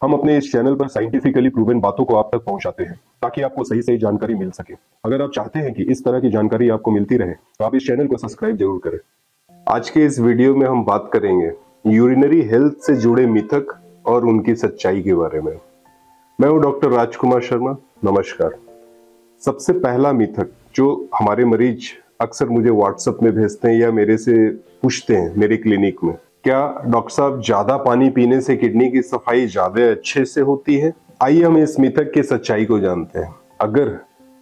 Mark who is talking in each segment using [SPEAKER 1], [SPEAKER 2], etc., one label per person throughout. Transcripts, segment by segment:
[SPEAKER 1] हम अपने इस चैनल पर साइंटिफिकली प्रूवन बातों को आप तक पहुंचाते हैं ताकि आपको सही सही जानकारी मिल सके। अगर आप चाहते हैं कि इस तरह की जानकारी आपको मिलती रहे तो आप इस चैनल को सब्सक्राइब जरूर करें। आज के इस वीडियो में हम बात करेंगे यूरिनरी हेल्थ से जुड़े मिथक और उनकी सच्चाई के बारे में। मैं हूं डॉक्टर राजकुमार शर्मा। नमस्कार। सबसे पहला मिथक जो हमारे मरीज अक्सर मुझे व्हाट्सएप में भेजते हैं या मेरे से पूछते हैं मेरे क्लिनिक में, क्या डॉक्टर साहब ज्यादा पानी पीने से किडनी की सफाई ज्यादा अच्छे से होती है? आइए हम इस मिथक की सच्चाई को जानते हैं। अगर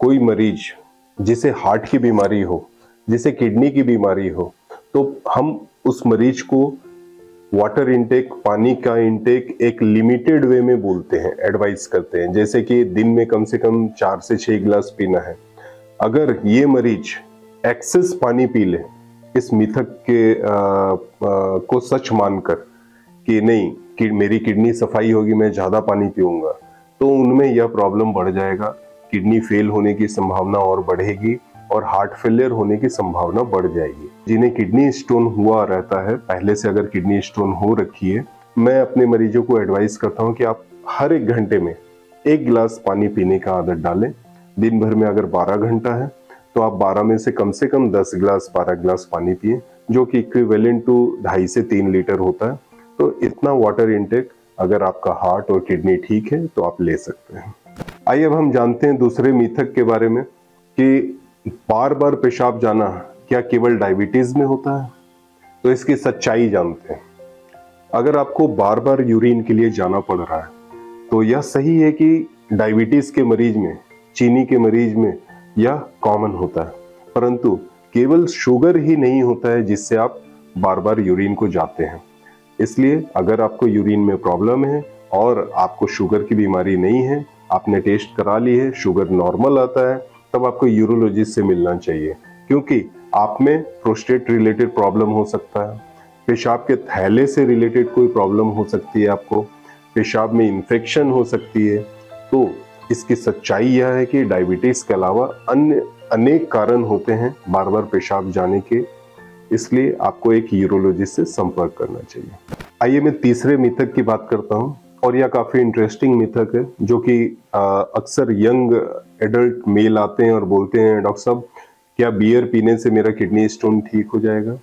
[SPEAKER 1] कोई मरीज जिसे हार्ट की बीमारी हो, जिसे किडनी की बीमारी हो, तो हम उस मरीज को वाटर इनटेक, पानी का इनटेक एक लिमिटेड वे में बोलते हैं, एडवाइस करते हैं, जैसे कि दिन में कम से कम 4 से 6 गिलास पीना है। अगर ये मरीज एक्सेस पानी पी ले, इस मिथक के को सच मानकर कि नहीं कि मेरी किडनी सफाई होगी, मैं ज्यादा पानी पीऊंगा, तो उनमें यह प्रॉब्लम बढ़ जाएगा। किडनी फेल होने की संभावना और बढ़ेगी और हार्ट फेलियर होने की संभावना बढ़ जाएगी। जिन्हें किडनी स्टोन हुआ रहता है, पहले से अगर किडनी स्टोन हो रखी है, मैं अपने मरीजों को एडवाइस करता हूं कि आप हर 1 घंटे में 1 गिलास पानी पीने का आदत डालें। दिन भर में अगर 12 घंटा है तो आप 12 में से कम 10 गिलास 12 गिलास पानी पिए, जो कि इक्विवेलेंट टू 2.5 से 3 लीटर होता है। तो इतना वाटर इनटेक अगर आपका हार्ट और किडनी ठीक है तो आप ले सकते हैं। आइए अब हम जानते हैं दूसरे मिथक के बारे में कि बार बार पेशाब जाना क्या केवल डायबिटीज में होता है? तो इसकी सच्चाई जानते हैं। अगर आपको बार बार यूरिन के लिए जाना पड़ रहा है तो यह सही है कि डायबिटीज के मरीज में, चीनी के मरीज में यह कॉमन होता है, परंतु केवल शुगर ही नहीं होता है जिससे आप बार बार यूरिन को जाते हैं। इसलिए अगर आपको यूरिन में प्रॉब्लम है और आपको शुगर की बीमारी नहीं है, आपने टेस्ट करा ली है, शुगर नॉर्मल आता है, तब आपको यूरोलॉजिस्ट से मिलना चाहिए, क्योंकि आप में प्रोस्टेट रिलेटेड प्रॉब्लम हो सकता है, पेशाब के थैले से रिलेटेड कोई प्रॉब्लम हो सकती है, आपको पेशाब में इन्फेक्शन हो सकती है। तो इसकी सच्चाई यह है कि डायबिटीज के अलावा अन्य अनेक कारण होते हैं बार बार पेशाब जाने के, इसलिए आपको एक यूरोलॉजिस्ट से संपर्क करना चाहिए। आइए मैं तीसरे मिथक की बात करता हूं, और यह काफी इंटरेस्टिंग मिथक है, जो कि अक्सर यंग एडल्ट मेल आते हैं और बोलते हैं, डॉक्टर साहब क्या बियर पीने से मेरा किडनी स्टोन ठीक हो जाएगा?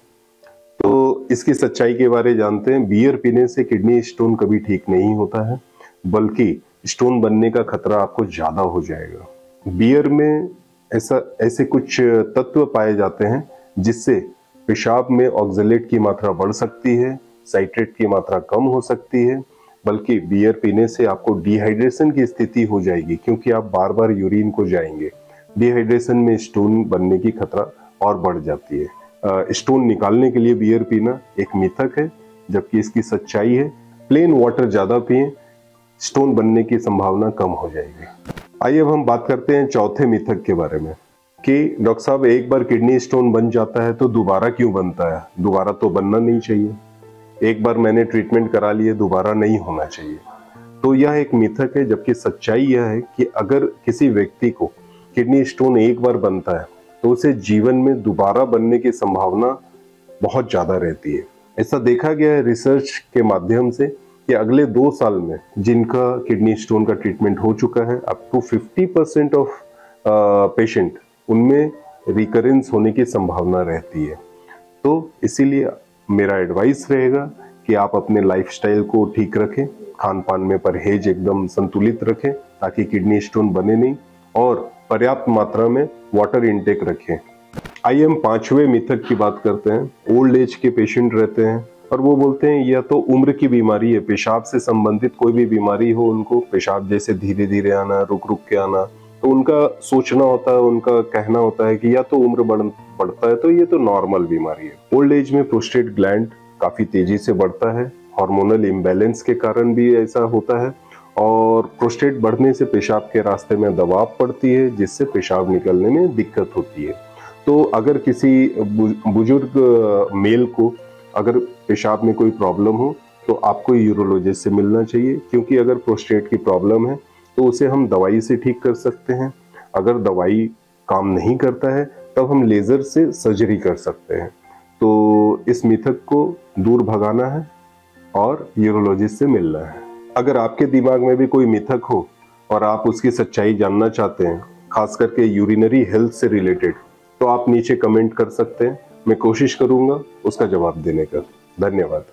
[SPEAKER 1] तो इसकी सच्चाई के बारे में जानते हैं। बियर पीने से किडनी स्टोन कभी ठीक नहीं होता है, बल्कि स्टोन बनने का खतरा आपको ज्यादा हो जाएगा। बियर में ऐसे कुछ तत्व पाए जाते हैं जिससे पेशाब में ऑक्सलेट की मात्रा बढ़ सकती है, साइट्रेट की मात्रा कम हो सकती है, बल्कि बियर पीने से आपको डिहाइड्रेशन की स्थिति हो जाएगी, क्योंकि आप बार बार यूरिन को जाएंगे। डिहाइड्रेशन में स्टोन बनने की खतरा और बढ़ जाती है। स्टोन निकालने के लिए बियर पीना एक मिथक है, जबकि इसकी सच्चाई है प्लेन वाटर ज्यादा पिए, स्टोन बनने की संभावना कम हो जाएगी। आइए अब हम बात करते हैं चौथे मिथक के बारे में कि डॉक्टर साहब एक बार किडनी स्टोन बन जाता है तो दोबारा क्यों बनता है? दोबारा तो बनना नहीं चाहिए, एक बार मैंने ट्रीटमेंट करा लिए, दोबारा नहीं होना चाहिए। तो यह एक मिथक है, जबकि सच्चाई यह है कि अगर किसी व्यक्ति को किडनी स्टोन एक बार बनता है तो उसे जीवन में दोबारा बनने की संभावना बहुत ज्यादा रहती है। ऐसा देखा गया है रिसर्च के माध्यम से कि अगले 2 साल में जिनका किडनी स्टोन का ट्रीटमेंट हो चुका है, अप टू 50% ऑफ पेशेंट उनमें रिकरेंस होने की संभावना रहती है। तो इसीलिए मेरा एडवाइस रहेगा कि आप अपने लाइफस्टाइल को ठीक रखें, खान पान में परहेज एकदम संतुलित रखें ताकि किडनी स्टोन बने नहीं, और पर्याप्त मात्रा में वाटर इनटेक रखें। आइए हम 5वें मिथक की बात करते हैं। ओल्ड एज के पेशेंट रहते हैं और वो बोलते हैं या तो उम्र की बीमारी है, पेशाब से संबंधित कोई भी बीमारी हो, उनको पेशाब जैसे धीरे धीरे आना, रुक रुक के आना, तो उनका सोचना होता है, उनका कहना होता है कि या तो उम्र बढ़ता है तो ये तो नॉर्मल बीमारी है। ओल्ड एज में प्रोस्टेट ग्लैंड काफी तेजी से बढ़ता है, हार्मोनल इम्बैलेंस के कारण भी ऐसा होता है, और प्रोस्टेट बढ़ने से पेशाब के रास्ते में दबाव पड़ती है, जिससे पेशाब निकलने में दिक्कत होती है। तो अगर किसी बुजुर्ग मेल को अगर पेशाब में कोई प्रॉब्लम हो तो आपको यूरोलॉजिस्ट से मिलना चाहिए, क्योंकि अगर प्रोस्टेट की प्रॉब्लम है तो उसे हम दवाई से ठीक कर सकते हैं। अगर दवाई काम नहीं करता है तब हम लेजर से सर्जरी कर सकते हैं। तो इस मिथक को दूर भगाना है और यूरोलॉजिस्ट से मिलना है। अगर आपके दिमाग में भी कोई मिथक हो और आप उसकी सच्चाई जानना चाहते हैं, खास करके यूरिनरी हेल्थ से रिलेटेड, तो आप नीचे कमेंट कर सकते हैं। मैं कोशिश करूंगा उसका जवाब देने का। धन्यवाद।